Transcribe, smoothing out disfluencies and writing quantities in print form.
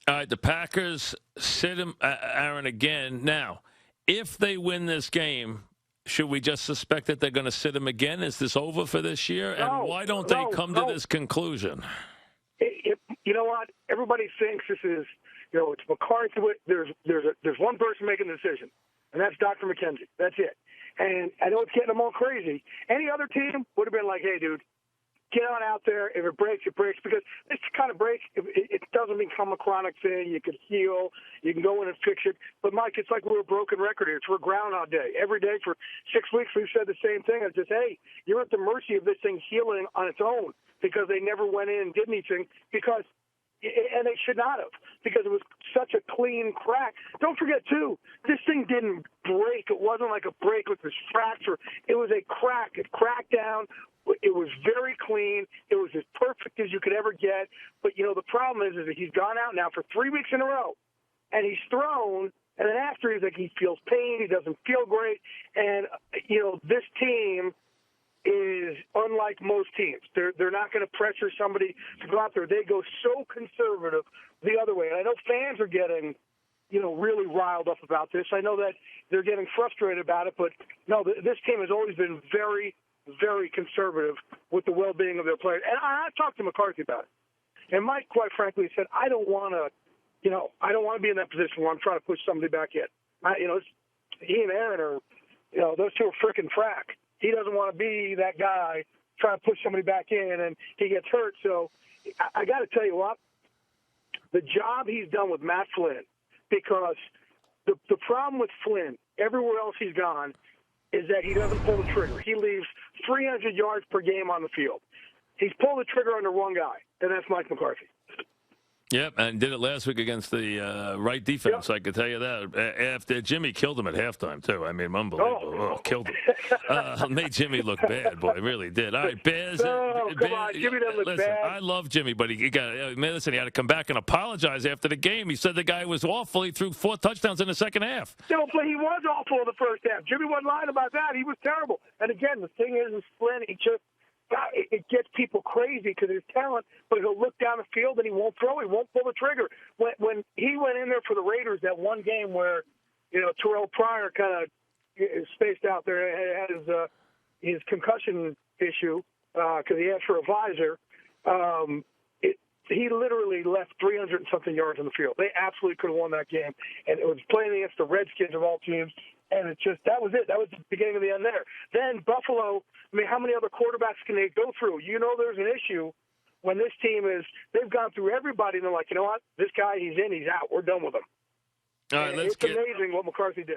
All right, the Packers sit him, Aaron, again. Now, if they win this game, should we just suspect that they're going to sit him again? Is this over for this year? And why don't they come to this conclusion? You know what? Everybody thinks this is, it's McCarthy. There's one person making the decision, and that's Dr. McKenzie. That's it. And I know it's getting them all crazy. Any other team would have been like, hey, dude, get on out there. If it breaks, it breaks. Because this kind of break, it doesn't become a chronic thing. You can heal. You can go in and fix it. But, Mike, it's like we're a broken record here. It's for Groundhog Day. Every day for 6 weeks we've said the same thing. It's just, hey, you're at the mercy of this thing healing on its own because they never went in and did anything and they should not have because it was such a clean crack. Don't forget, too, this thing didn't break. It wasn't like a break with this fracture. It was a crack. It cracked down. It was very clean. It was as perfect as you could ever get. But, the problem is that he's gone out now for 3 weeks in a row, and he's thrown, and then after he's like he feels pain. He doesn't feel great. And, this team is unlike most teams. They're not going to pressure somebody to go out there. They go so conservative the other way. And I know fans are getting, really riled up about this. I know that they're getting frustrated about it. But, no, this team has always been very, very conservative with the well-being of their players. And I talked to McCarthy about it. And Mike, quite frankly, said, I don't want to be in that position where I'm trying to push somebody back in. He and Aaron are, those two are freaking frack. He doesn't want to be that guy trying to push somebody back in and he gets hurt. So I got to tell you what, the job he's done with Matt Flynn, because the problem with Flynn, everywhere else he's gone, is that he doesn't pull the trigger. He leaves 300 yards per game on the field. He's pulled the trigger under one guy, and that's Mike McCarthy. Yep, and did it last week against the right defense, yep. I could tell you that. After Jimmy killed him at halftime, too. I mean, unbelievable. Killed him. Made Jimmy look bad, boy. Really did. All right, Bears. Come on. Jimmy doesn't look listen, bad. I love Jimmy, but he had to come back and apologize after the game. He said the guy was awful. He threw 4 touchdowns in the second half. No, but he was awful in the first half. Jimmy wasn't lying about that. He was terrible. And, again, the thing is Flynn, it gets people crazy because of his talent, but he'll look down the field and he won't throw. He won't pull the trigger. When he went in there for the Raiders that one game where, Terrell Pryor kind of spaced out there, had his concussion issue because he asked for a visor, he literally left 300 and something yards on the field. They absolutely could have won that game. And it was playing against the Redskins of all teams. And that was it. That was the beginning of the end there. Then Buffalo, how many other quarterbacks can they go through? There's an issue when this team they've gone through everybody and they're like, you know what? This guy, he's in, he's out. We're done with him. All right, it's amazing what McCarthy did.